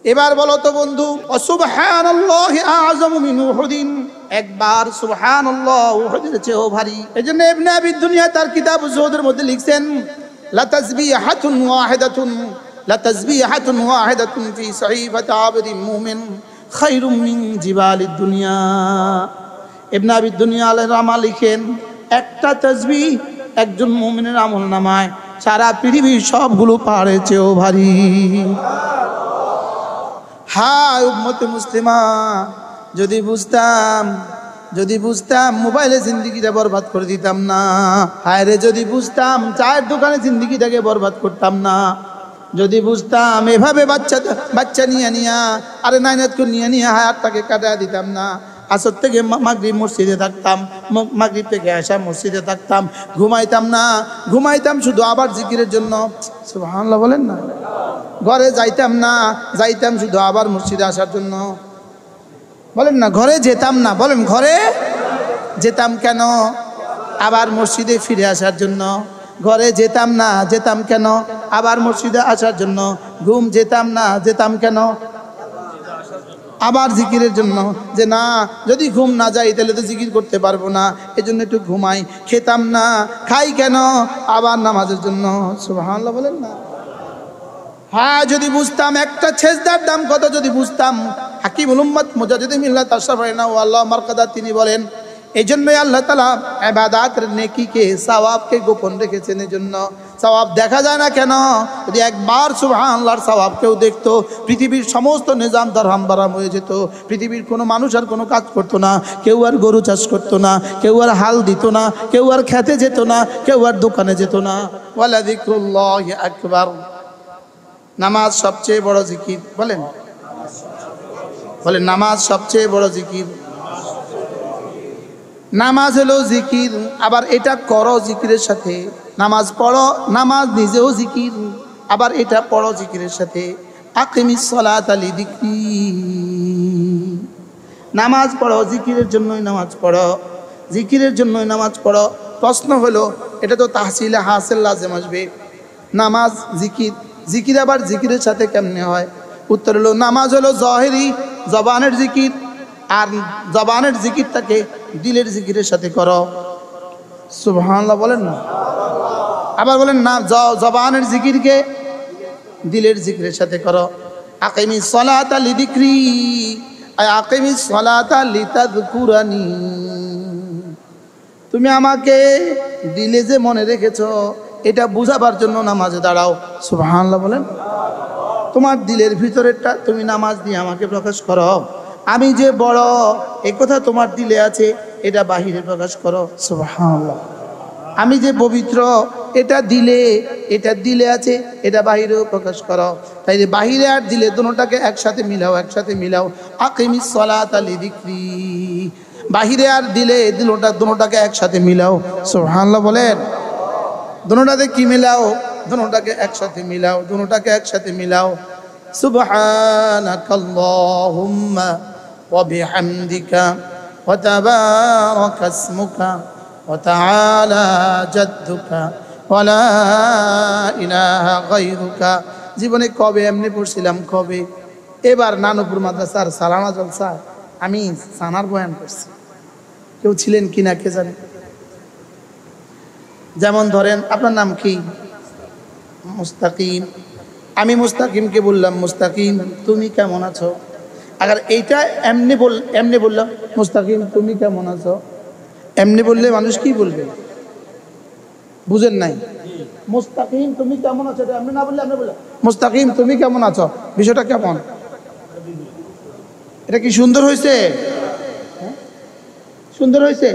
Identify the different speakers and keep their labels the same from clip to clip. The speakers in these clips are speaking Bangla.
Speaker 1: এবার বলো তো বন্ধু, সুবহানাল্লাহি আযমু মিন উহুদিন, একবার সুবহানাল্লাহ উহুদের চেয়েও ভারী। এজন্য ইবনে আবি দুনিয়া তার কিতাব যুহুদের মধ্যে লিখছেন, লা তাসবিহাতুন ওয়াহিদাতুন ফি সাহিফাতি আবদিন মুমিন খায়রুম মিন জিবালিদ দুনিয়া। ইবনে আবি দুনিয়া আলাইহির রাহমা লিখেন, একটা তাসবিহ একজন মুমিনের আমলনামায় সারা পৃথিবীর সবগুলো পাহাড়ের চেয়েও ভারী। হায় উম্মতে মুসলিমা, যদি বুঝতাম মোবাইলে জিন্দিগিটা বরবাদ করে দিতাম না। হায় রে, যদি বুঝতাম চায়ের দোকানে জিন্দিগিটাকে বরবাদ করতাম না। যদি বুঝতাম এভাবে বাচ্চা নিয়ে আরে নাইনাত করে নিয়ে হায়াতটাকে কাটা দিতাম না। আসর থেকে মাগরিব মসজিদে থাকতাম, মাগরিব থেকে এশা মসজিদে থাকতাম, ঘুমাইতাম শুধু আবার জিকিরের জন্য। সুবহানাল্লাহ বলেন না। ঘরে যাইতাম শুধু আবার মসজিদে আসার জন্য। বলেন না, ঘরে যেতাম না। বলেন, ঘরে যেতাম কেন? আবার মসজিদে ফিরে আসার জন্য। ঘরে যেতাম কেন? আবার মসজিদে আসার জন্য। ঘুম যেতাম কেন? আবার জিকিরের জন্য। যে না, যদি ঘুম না যাই তাহলে তো জিকির করতে পারবো না, এজন্য একটু ঘুমাই। খেতাম না, খাই কেন? আবার নামাজের জন্য। সুবহানাল্লাহ বলেন না। হ্যাঁ, যদি বুঝতাম একটা সেজদার দাম কত, যদি বুঝতাম। হাকিমুল উম্মত মুজাদ্দিদ মিল্লাত আশরাফানা ও আল্লাহ মারকাদা তিনি বলেন, এই জন্যই আল্লাহ তাআলা ইবাদতের নেকিকে সওয়াবকে গোপন রেখেছেন। এই জন্য সওয়াব দেখা যায় না কেন? যদি একবার সুবহানাল্লাহর সওয়াব কেউ দেখতো, পৃথিবীর সমস্ত নিজাম দারহাম বারাম হয়ে যেত। পৃথিবীর কোনো মানুষ আর কোনো কাজ করতো না। কেউ আর গরু চাষ করতো না, কেউ আর হাল দিত না, কেউ আর খেতে যেত না, কেউ আর দোকানে যেত না। ওয়ালা যিকরুল্লাহি আকবার। নামাজ সবচেয়ে বড় জিকির। বলেন নামাজ সবচেয়ে বড় জিকির। নামাজ হলো জিকির, আবার এটা করো জিকিরের সাথে। নামাজ পড়ো, নামাজ নিজেও জিকির, আবার এটা পড়ো জিকিরের সাথে। আকিমিস সালাতা লিযিকরি। নামাজ পড়ো জিকিরের জন্যই নামাজ পড়ো, জিকিরের জন্যই নামাজ পড়ো। প্রশ্ন হলো, এটা তো তাহসিলে হাসিল লাজেম আসবে। নামাজ জিকির আবার জিকিরের সাথে কেমনে হয়? উত্তর হলো, নামাজ হলো জহেরি জবানের জিকির, আর জবানের জিকিরটাকে দিলের জিকিরের সাথে করো। সুবহানাল্লাহ বলেন না। আবার বলেন না, জবানের জিকিরকে দিলের জিকিরের সাথে করো। আকিমিস সালাতা লিযিকরি, আকিমিস সালাতা লিতাযকুরানি। তুমি আমাকে দিলে যে মনে রেখেছো, এটা বুঝাবার জন্য নামাজে দাঁড়াও। সুবহানাল্লাহ বলেন। তোমার দিলের ভিতরেরটা তুমি নামাজ দিয়ে আমাকে প্রকাশ করো। আমি যে বড় এই কথা তোমার দিলে আছে, এটা বাহিরে প্রকাশ করো। সুবহানাল্লাহ। আমি যে পবিত্র এটা দিলে আছে, এটা বাহিরেও প্রকাশ করো। তাই বাহিরে আর দিলে দুটোটাকে একসাথে মিলাও। আকিমিস সালাতা লিযিকরি। বাহিরে আর দিলে দুটোটাকে একসাথে মিলাও। সুবহানাল্লাহ বলেন। দুটোটাতে কি মিলাও? দুটোটাকে একসাথে মিলাও। সুবহানাকাল্লাহুম্মা ওয়া বিহামদিকা ওয়া তাবারাকা ইসমুকা ওয়া তাআলা জাদ্দুকা ওয়া লা ইলাহা গায়রুকা। জীবনে কবে এমনি পড়ছিলাম, কবে? এবার নানুপুর মাদ্রাসার সালানা জলসা আমি সানার বয়ান করছি। কেউ ছিলেন কিনা কে জানে। যেমন ধরেন, আপনার নাম কি? মুস্তাকিম। আমি মুস্তাকিমকে বললাম, মুস্তাকিম তুমি কেমন আছো? আবার এইটা এমনি বললাম, মুস্তাকিম তুমি কেমন আছো। এমনি বললে মানুষ কি বলবে? বুঝেন নাই? মুস্তাকিম তুমি কেমন আছো, এটা এমনি না বললে আপনি বললেন মুস্তাকিম তুমি কেমন আছো। বিষয়টা কেমন? এটা কি সুন্দর হয়েছে? সুন্দর হয়েছে?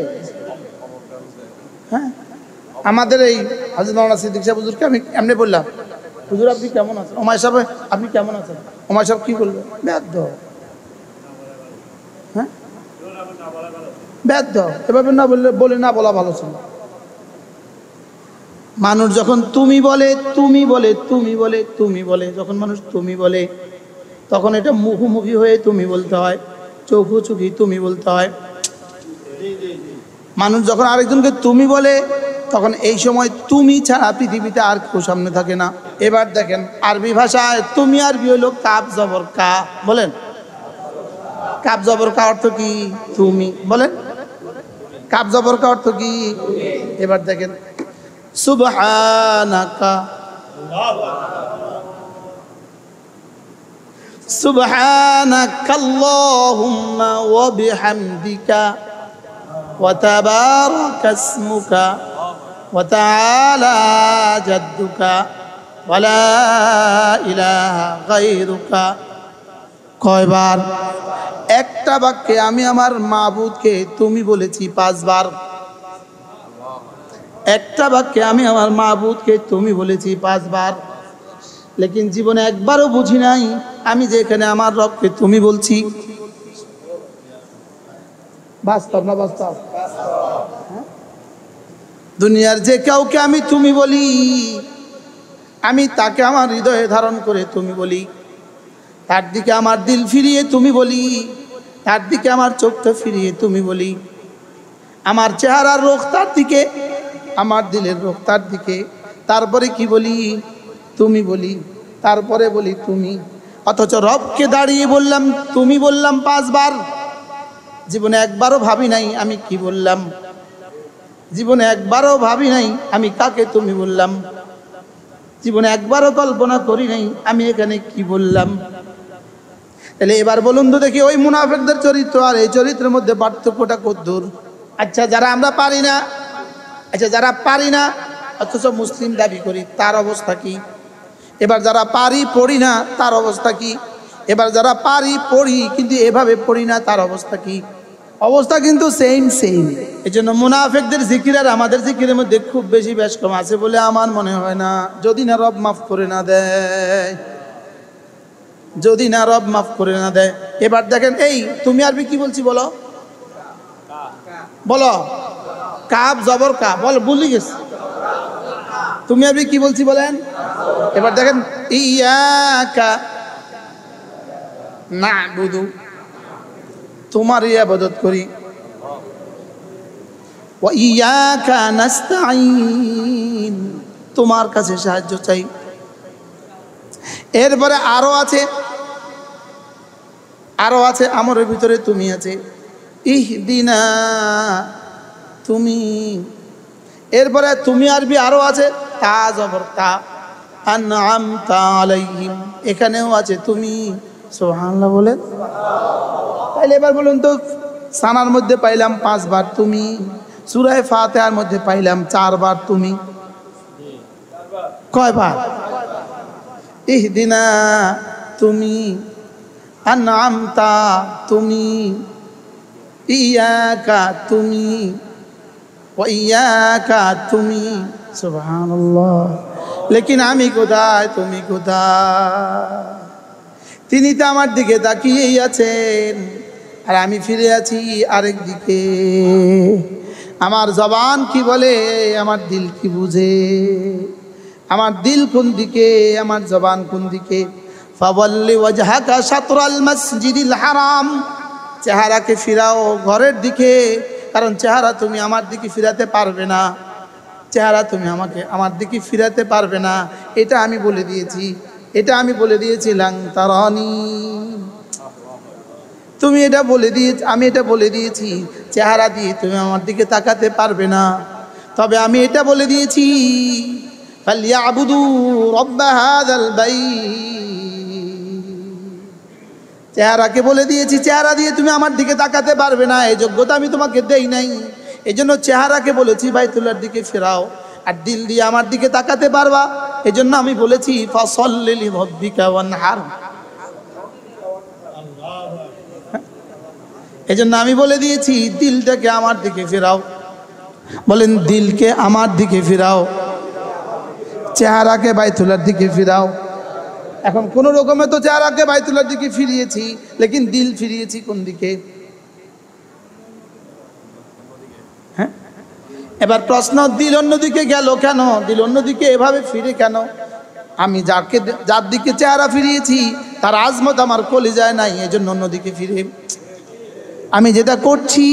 Speaker 1: হ্যাঁ, আমাদের এই হযরত মাওলানা সিদ্দিক সাহেব হুজুরকে আমি এমনি বললাম, হুজুর আপনি কেমন আছেন? ওমায় সাহেব আপনি কেমন আছেন? ওমায় সাহেব কি বলবে? ব্যর্থ। হ্যাঁ, ব্যর্থ। এভাবে না বলে না বলা ভালো ছিল। মানুষ যখন তুমি বলে, যখন মানুষ তুমি বলে, তখন এটা মুখোমুখি হয়ে তুমি বলতে হয়, চোখি তুমি বলতে হয়। মানুষ যখন আরেকজনকে তুমি বলে, তখন এই সময় তুমি ছাড়া পৃথিবীতে আর কেউ সামনে থাকে না। এবার দেখেন আরবি ভাষায় তুমি আরবি হলো কাব জবর কা, বলেন কাব জবর কা অর্থ কি? তুমি, বলেন কাব জবর কা অর্থ কি? এবার দেখেন সুবহানাকা, সুবহানাকাল্লাহুম্মা ওয়া বিহামদিকা ওয়া তাবারাকা ইসমুকা ওয়া তাআলা জাদ্দুকা ওয়া লা ইলাহা গায়রুকা। কয়বার? একটা বাক্যে আমি আমার মাবুদকে তুমি বলেছি 5 বার। একটা বাক্যে আমি আমার মাবুদকে তুমি বলেছি 5 বার। লেকিন জীবনে একবারও বুঝি নাই আমি যেখানে আমার রবকে তুমি বলছি। বাস্তব না বাস্তব? দুনিয়ার যে কাউকে আমি তুমি বলি, আমি তাকে আমার হৃদয়ে ধারণ করে তুমি বলি, তার দিকে আমার দিল ফিরিয়ে তুমি বলি, তার দিকে আমার চোখটা ফিরিয়ে তুমি বলি, আমার চেহারার রোগ তার দিকে, আমার দিলের রোগ তার দিকে, তারপরে কি বলি? তুমি বলি, তারপরে বলি তুমি। অথচ রবকে দাঁড়িয়ে বললাম তুমি, বললাম 5 বার। জীবনে একবারও ভাবি নাই আমি কি বললাম, জীবনে একবারও ভাবি নাই আমি কাকে তুমি বললাম, জীবনে একবারও কল্পনা করি নাই আমি এখানে কি বললাম। তাহলে এবার বলুন তো দেখি ওই মুনাফিকদের চরিত্র আর এই চরিত্রের মধ্যে পার্থক্যটা কতদূর? আচ্ছা যারা আমরা পারি না, আচ্ছা যারা পারি না অথচ মুসলিম দাবি করি, তার অবস্থা কি? এবার যারা পারি পড়ি না, তার অবস্থা কি? এবার যারা পারি পড়ি কিন্তু এভাবে পড়ি না, তার অবস্থা কি? অবস্থা কিন্তু সেম সেম। এই জন্য মুনাফিকদের জিকির আর আমাদের জিকিরের মধ্যে খুব বেশি ব্যস্তম আছে বলে আমার মনে হয় না, যদি না রব মাফ করে না দেয়, যদি না রব মাফ করে না দেয়। এবার দেখেন এই তুমি আরবি কি বলছি বলো, বলো কাব জবর কা, বল ভুলে গেছি। তুমি আরবি কি বলছি বলেন? এবার দেখেন ইয়াকা না'বুদু, তোমার ইবাদত করি, ওয়া ইয়াকা নাস্তাঈন, তোমার কাছে সাহায্য চাই। এরপরে আরো আছে, আরো আছে, আমরের ভিতরে তুমি আছে, ইহদিনা তুমি। এরপরে তুমি আরবি আরো আছে তা জবর তা, আনআমতা আলাইহিম, এখানেও আছে তুমি। সুবহানাল্লাহ বলেন। তাইলে এবার বলুন তো সানার মধ্যে পাইলাম 5 বার তুমি, সূরা ফাতিহার মধ্যে পাইলাম 4 বার তুমি, কয়বার? ইহদিনা তুমি, আনআমতা তুমি, ইয়াকা তুমি, ওয়া ইয়াকা তুমি। সুবহানাল্লাহ। লেকিন আমি কোথায়, তুমি কোথায়? তিনি তো আমার দিকে তাকিয়েই আছেন আর আমি ফিরে আছি আরেক দিকে। আমার জবান কি বলে, আমার দিল কি বুঝে? আমার দিল কোন দিকে, আমার জবান কোন দিকে? ফাওয়াল্লি ওয়াজহাকা শাতরাল মসজিদিল হারাম, চেহারাকে ফিরাও ঘরের দিকে, কারণ চেহারা তুমি আমার দিকে ফিরাতে পারবে না, চেহারা তুমি আমাকে আমার দিকে ফিরাতে পারবে না। এটা আমি বলে দিয়েছি, এটা আমি বলে দিয়েছি লাং তারানি, তুমি এটা বলে দিয়েছি, আমি এটা বলে দিয়েছি চেহারা দিয়ে তুমি আমার দিকে তাকাতে পারবে না। তবে আমি এটা বলে দিয়েছি ফালিয়াবুদু রব্ব হাযাল বাইত, চেহারাকে বলে দিয়েছি চেহারা দিয়ে তুমি আমার দিকে তাকাতে পারবে না, এই যোগ্যতা আমি তোমাকে দেই নাই। এই জন্য চেহারাকে বলেছি বাইতুল্লাহর দিকে ফেরাও, আর দিল দিয়ে আমার দিকে তাকাতে পারবা, এই জন্য আমি বলেছি ফাসাল্লি লিরাব্বিকা ওয়ানহার। এই জন্য আমি বলে দিয়েছি দিলটাকে আমার দিকে ফেরাও। বলেন দিলকে আমার দিকে ফিরাও, চেহারাকে বাইতুল্লাহর দিকে ফিরাও। এখন কোন রকমে তো চেহারাকে বাইতুল্লাহর দিকে ফিরিয়েছি, লেকিন দিল ফিরিয়েছি কোন দিকে? হ্যাঁ, এবার প্রশ্ন, দিল অন্যদিকে গেল কেন? দিল অন্যদিকে এভাবে ফিরে কেন? আমি যার দিকে চেহারা ফিরিয়েছি তার আজমত আমার কলিজায় নাই, এজন্য অন্যদিকে ফিরে। আমি যেটা করছি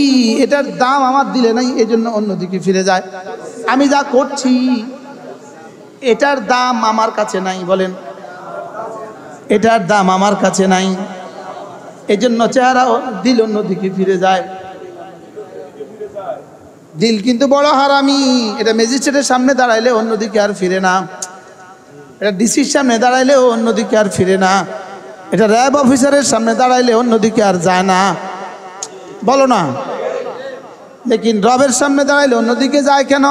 Speaker 1: এটার দাম আমার দিলে নাই, এজন্য অন্যদিকে ফিরে যায়। আমি যা করছি এটার দাম আমার কাছে নাই, বলেন এটার দাম আমার কাছে নাই। এজন্য চেহারা দিল অন্যদিকে ফিরে যায়। দিল কিন্তু বড় হারামি। এটা ম্যাজিস্ট্রেটের সামনে দাঁড়াইলে অন্যদিকে আর ফিরে না, এটা ডিসির সামনে দাঁড়াইলে অন্যদিকে আর ফিরে না, এটা র্যাব অফিসারের সামনে দাঁড়াইলে অন্যদিকে আর যায় না, বলো না। লেকিন রবের সামনে দাঁড়াইলে অন্যদিকে যায় কেন?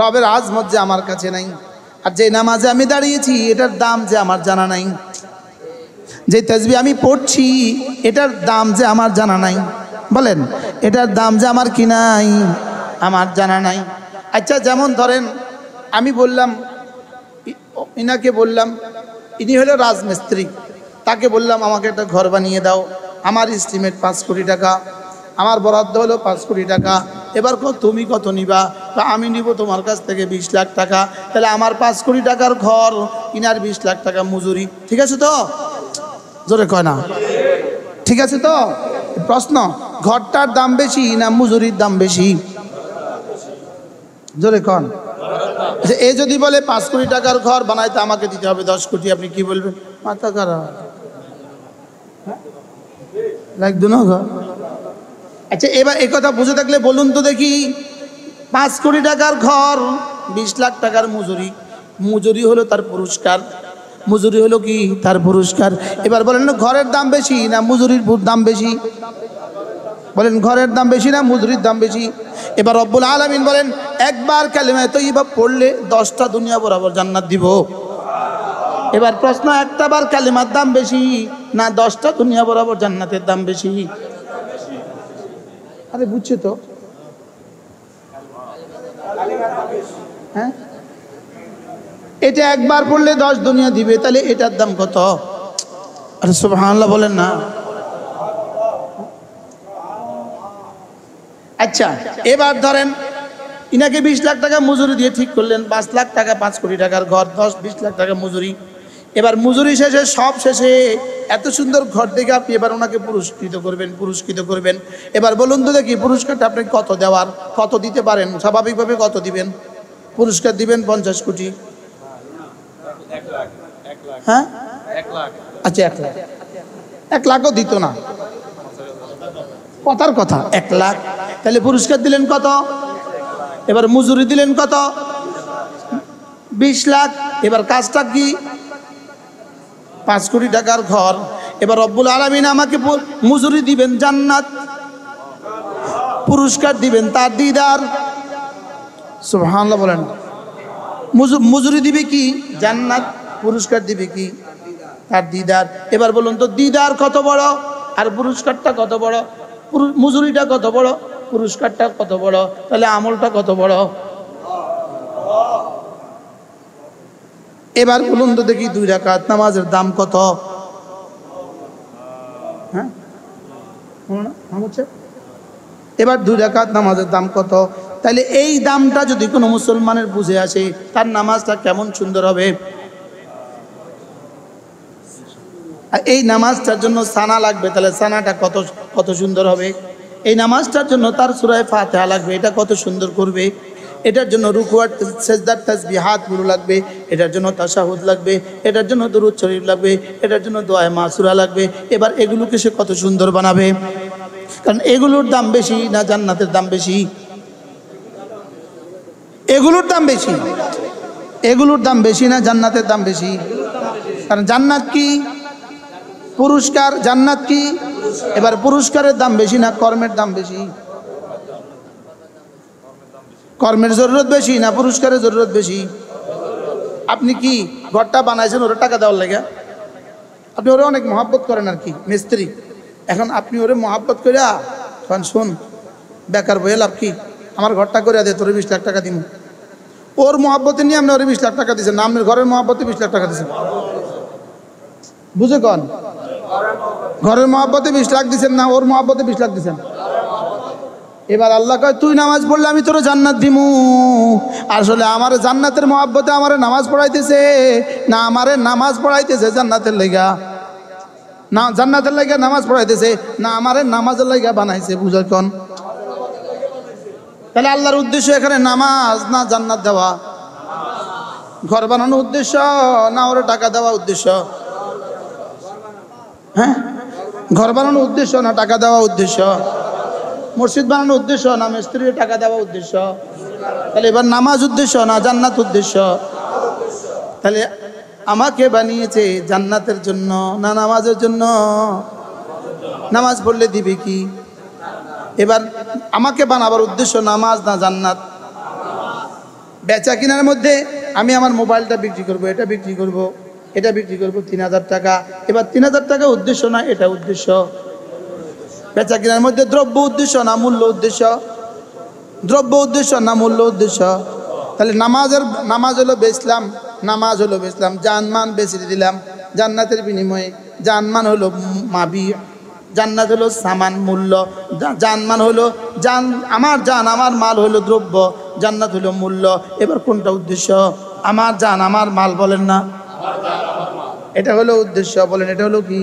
Speaker 1: রবের আজমত যে আমার কাছে নাই। আর যে নামাজে আমি দাঁড়িয়েছি এটার দাম যে আমার জানা নাই, যে তাসবিহ আমি পড়ছি এটার দাম যে আমার জানা নাই, বলেন এটার দাম যে আমার কি নাই, আমার জানা নাই। আচ্ছা যেমন ধরেন আমি বললাম, ইনাকে বললাম, ইনি হলো রাজমিস্ত্রি, তাকে বললাম আমাকে একটা ঘর বানিয়ে দাও, আমার এস্টিমেট 5 কোটি টাকা, আমার বরাদ্দ হলো 5 কোটি টাকা। এবার তুমি কত নিবা? তা আমি নিব তোমার কাছ থেকে 20 লাখ টাকা। তাহলে আমার 5 কোটি টাকার ঘর, ইনার 20 লাখ টাকা মজুরি, ঠিক আছে তো? জোরে কয় না, ঠিক আছে তো? প্রশ্ন, ঘরটার দাম বেশি না মজুরির দাম বেশি? জোরে কন। যে এ যদি বলে 5 কোটি টাকার ঘর বানাইতে আমাকে দিতে হবে 10 কোটি, আপনি কি বলবেন? মাথা খারাপ লাগতো না ঘর? আচ্ছা এবার এই কথা বুঝে থাকলে বলুন তো দেখি, 5 কোটি টাকার ঘর, 20 লাখ টাকার মজুরি, মজুরি হলো তার পুরস্কার, মজুরি হলো কি তার পুরস্কার। এবার বলেন ঘরের দাম বেশি না মজুরির দাম বেশি? বলেন ঘরের দাম বেশি না মজুরির দাম বেশি? এবার রব্বুল আলামিন বলেন একবার কালিমা তৈয়্যিবা পড়লে 10টা দুনিয়া বরাবর জান্নাত দিব। এবার প্রশ্ন, একটা বার কালিমার দাম বেশি না 10টা দুনিয়া বরাবর জান্নাতের দাম বেশি? আরে বুঝছে তো? হ্যাঁ, এটা একবার পড়লে 10 দুনিয়া দিবে, তাহলে এটার দাম কত? আরে সুবহানাল্লাহ বলেন না। আচ্ছা এবার ধরেন ইনাকে 20 লাখ টাকা মজুরি দিয়ে ঠিক করলেন, 5 লাখ টাকা 5 কোটি টাকার ঘর, 10-20 লাখ টাকা মজুরি। এবার মজুরি শেষে সব শেষে এত সুন্দর ঘর দেখে আপনি এবার ওনাকে পুরস্কৃত করবেন। এবার বলুন তো দেখি পুরস্কারটা আপনি কত দেওয়ার, কত দিতে পারেন? স্বাভাবিকভাবে কত দিবেন? পুরস্কার দিবেন 50 কোটি। হ্যাঁ, 1 লাখ। আচ্ছা 1 লাখ, 1 লাখও দিত না, কথার কথা 1 লাখ। তাহলে পুরস্কার দিলেন কত? এবার মজুরি দিলেন কত? 20 লাখ। এবার কাজটা কি? 5 কোটি টাকার ঘর। এবার রব্বুল আলামিন আমাকে মজুরি দিবেন জান্নাত, পুরস্কার দিবেন তার দিদার। সুবহানাল্লাহ বলেন। মজুরি দিবে কি? জান্নাত। পুরস্কার দিবে কি? তার দিদার। এবার বলুন তো দিদার কত বড় আর পুরস্কারটা কত বড়? মজুরিটা কত বড়, পুরস্কারটা কত বড়, তাহলে আমলটা কত বড়? এবার বলুন তো দেখি 2 রাকাত নামাজের দাম কত? হ্যাঁ, এবার 2 রাকাত নামাজের দাম কত? তাহলে এই দামটা যদি কোনো মুসলমানের বুঝে আসে, তার নামাজটা কেমন সুন্দর হবে। এই নামাজটার জন্য সানা লাগবে, তাহলে সানাটা কত সুন্দর হবে। এই নামাজটার জন্য তার সূরা ফাতিহা লাগবে, এটা কত সুন্দর করবে। এটার জন্য রুকু আর সিজদার তাসবিহাতগুলো লাগবে, এটার জন্য তাশাহুদ লাগবে, এটার জন্য দুরূদ শরীফ লাগবে, এটার জন্য দোয়া মাসুরা লাগবে। এবার এগুলোকে সে কত সুন্দর বানাবে। কারণ এগুলোর দাম বেশি না জান্নাতের দাম বেশি? এগুলোর দাম বেশি। এগুলোর দাম বেশি না জান্নাতের দাম বেশি? কারণ জান্নাত কি? পুরস্কার। জান্নাত কি? এবার পুরস্কারের দাম বেশি না কর্মের দাম বেশি? কর্মের জরুরত বেশি না পুরস্কারের জরুরত বেশি? আপনি কি ঘরটা বানাইছেন ওরা টাকা দেওয়ার লাগে? আপনি ওরা অনেক মহাব্বত করেন আর কি, মিস্ত্রি। এখন আপনি ওরে মহাব্বত করে শোন বেকার বয়ে লাভ কি, আমার ঘরটা করে দে, তোর 20 লাখ টাকা দিব। ওর মহাব্বতে নিয়ে আপনি ওরে 20 লাখ টাকা দিচ্ছেন না, আপনার ঘরের মহাব্বতে 20 লাখ টাকা দিচ্ছেন। বুঝে কন? ঘরের মহাব্বতে 20 লাখ দিচ্ছেন না, ওর মহাব্বতে 20 লাখ দিচ্ছেন। এবার আল্লাহ কয় তুই নামাজ পড়লে আমি তোর জান্নাত দিমু। আসলে আমার জান্নাতের মহাব্বতে আমারে নামাজ পড়াইতেছে না আমারে নামাজ পড়াইতেছে জান্নাতের লাইগা? না জান্নাতের লাইগা নামাজ পড়াইতেছে না আমারে নামাজের লাইগা বানাইছে? বুঝার কন? তাহলে আল্লাহর উদ্দেশ্য এখানে নামাজ না জান্নাত দেওয়া? ঘর বানানোর উদ্দেশ্য না ওর টাকা দেওয়া উদ্দেশ্য? হ্যাঁ, ঘর বানানোর উদ্দেশ্য না টাকা দেওয়া উদ্দেশ্য? মসজিদ বানানোর উদ্দেশ্য না মিস্ত্রির টাকা দেওয়া উদ্দেশ্য? তাহলে এবার নামাজ উদ্দেশ্য না জান্নাত উদ্দেশ্য? তাহলে আমাকে বানিয়েছে জান্নাতের জন্য না নামাজের জন্য? নামাজ পড়লে দিবে কি? এবার আমাকে বানাবার উদ্দেশ্য নামাজ না জান্নাত? বেচা কিনার মধ্যে আমি আমার মোবাইলটা বিক্রি করব, এটা বিক্রি করব, এটা বিক্রি করব 3000 টাকা। এবার 3000 টাকা উদ্দেশ্য না এটা উদ্দেশ্য? বেচা কিনার মধ্যে দ্রব্য উদ্দেশ্য না মূল্য উদ্দেশ্য? দ্রব্য উদ্দেশ্য না মূল্য উদ্দেশ্য? তাহলে নামাজ হলো বেচলাম, নামাজ হলো বেচলাম, জানমান বেচে দিলাম জান্নাতের বিনিময়ে। জানমান হলো মাবি, জান্নাত হলো সামান মূল্য। জানমান হলো আমার মাল হলো দ্রব্য, জান্নাত হলো মূল্য। এবার কোনটা উদ্দেশ্য? আমার জান আমার মাল বলেন না, এটা হলো উদ্দেশ্য। বলেন এটা হলো কি?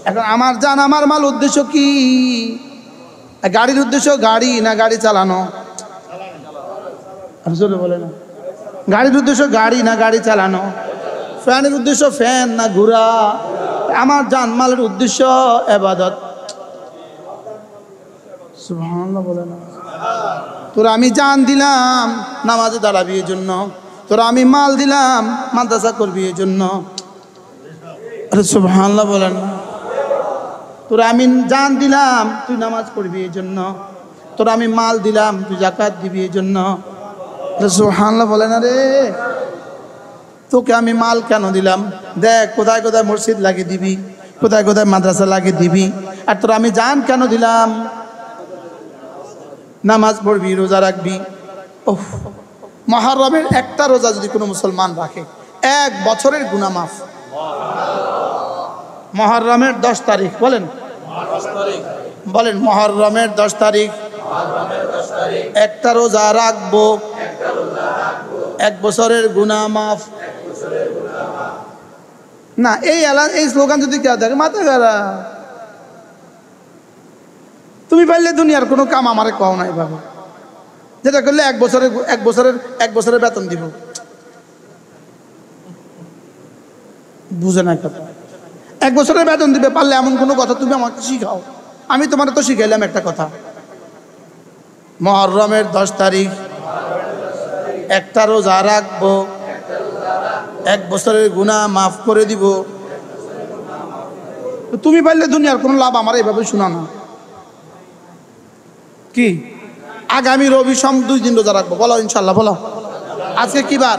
Speaker 1: এখন আমার জান আমার মাল উদ্দেশ্য কি? গাড়ির উদ্দেশ্য গাড়ি না গাড়ি চালানো? বলে না, গাড়ির উদ্দেশ্য গাড়ি না গাড়ি চালানো? ফ্যানের উদ্দেশ্য ফ্যান না ঘোরা? আমার জানমালের উদ্দেশ্য ইবাদত। সুবহানাল্লাহ বলে না। তোরা আমি জান দিলাম নামাজে দাঁড়াবি এই জন্য, তোরা আমি মাল দিলাম মাদ্রাসা করবি এই জন্য। আরে সুবহানাল্লাহ বলেন না। তোরা আমি জান দিলাম তুই নামাজ পড়বি এই জন্য, তোরা আমি মাল দিলাম তুই যাকাত দিবি এই জন্য। সুবহানাল্লাহ বলে না রে। তোকে আমি মাল কেন দিলাম? দেখ কোথায় কোথায় মসজিদ লাগিয়ে দিবি, কোথায় কোথায় মাদ্রাসা লাগিয়ে দিবি। আর তোর আমি জান কেন দিলাম? নামাজ পড়বি, রোজা রাখবি। ওহ, মুহররমের একটা রোজা যদি কোনো মুসলমান রাখে 1 বছরের গুনাহ মাফ। মুহররমের 10 তারিখ বলেন, বলেন মুহররমের 10 তারিখ একটা রোজা রাখবো, 1 বছরের গুনাহ মাফ। না এই স্লোগান যদি কেউ দেখে মাথা গেরা। তুমি পারলে দুনিয়ার কোনো কাম আমারে কও নাই বাবা, যেটা করলে 1 বছরের বেতন দিব। বুঝে না কথা? 1 বছরের বেতন দিবে পারলে এমন কোনো কথা তুমি আমাকে শিখাও। আমি তোমার তো শিখাইলাম একটা কথা, মুহররমের 10 তারিখ একটা রোজা রাখবো, 1 বছরের গুনাহ মাফ করে দিব। তুমি পারলে দুনিয়ার কোনো লাভ আমার এইভাবে শোনা না কি? আগামী রবি সোম 2 দিন রোজা রাখবো, বলো ইনশাল্লাহ বলো। আজকে কি বার?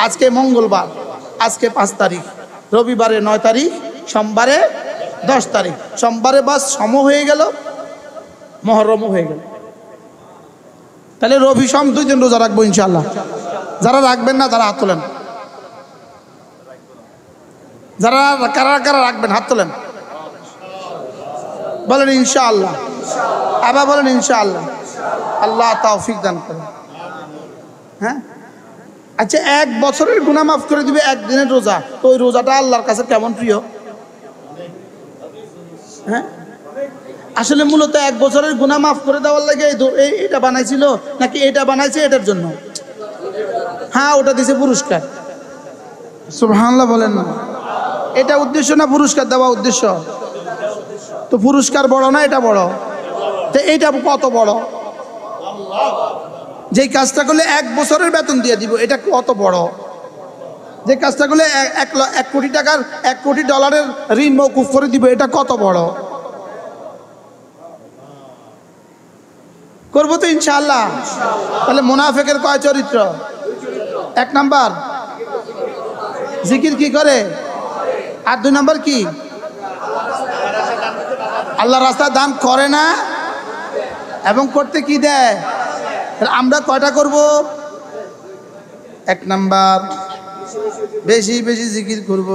Speaker 1: আজকে মঙ্গলবার, আজকে 5 তারিখ, রবিবারে 9 তারিখ, সোমবারে 10 তারিখ। সোমবারে বাস সম হয়ে গেল, মুহররমও হয়ে গেল। তাহলে রবি সোম 2 দিন রোজা রাখবো ইনশাল্লাহ। যারা রাখবেন না তারা হাত তোলেন। যারা কারা কারা রাখবেন হাত তোলেন, বলেন ইনশাআল্লাহ। আবার বলেন ইনশাআল্লাহ। আল্লাহ তৌফিক দান করেন। হ্যাঁ, আচ্ছা 1 বছরের গুনাহ মাফ করে দিবে 1 দিনের রোজা, তো ওই রোজাটা আল্লাহর কাছে কেমন প্রিয়? হ্যাঁ, আসলে মূলত 1 বছরের গুনাহ মাফ করে দেওয়ার লাগে এটা বানাইছিল নাকি এটা বানাইছে এটার জন্য? হ্যাঁ, ওটা দিছে পুরস্কার। সুবহানাল্লাহ বলেন না। এটা উদ্দেশ্য না পুরস্কার দেওয়া উদ্দেশ্য? তো পুরস্কার বড় না এটা বড়? তো এইটা কত বড়? যেই কাজটা করলে 1 বছরের বেতন দিয়ে দিব, এটা কত বড়? যে কাজটা করলে 1 কোটি টাকার 1 কোটি ডলারের ঋণ মওকুফ করে দিব, এটা কত বড়? করবো তো ইনশাআল্লাহ। তাহলে মুনাফিকের কয় চরিত্র? 1 নাম্বার জিকির কি করে, আর 2 নাম্বার কি? আল্লাহর রাস্তায় দান করে না এবং করতে কি দেয়। আমরা কয়টা করব? 1 নাম্বার বেশি বেশি জিকির করব।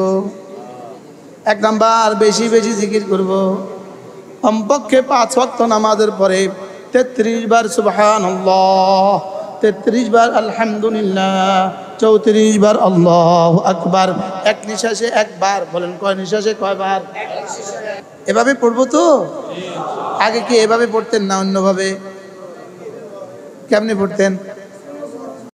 Speaker 1: 1 নাম্বার বেশি বেশি জিকির করব। কমপক্ষে 5 ওয়াক্ত নামাজের পরে 33 বার সুবহানাল্লাহ, 33 বার আলহামদুলিল্লাহ, 34 বার আল্লাহু আকবার। 1 নিঃশ্বাসে 1 বার। বলেন কয় নিঃশ্বাসে কয়বার? এভাবে পড়বো তো? আগে কি এভাবে পড়তেন না অন্যভাবে? কেমনে পড়তেন?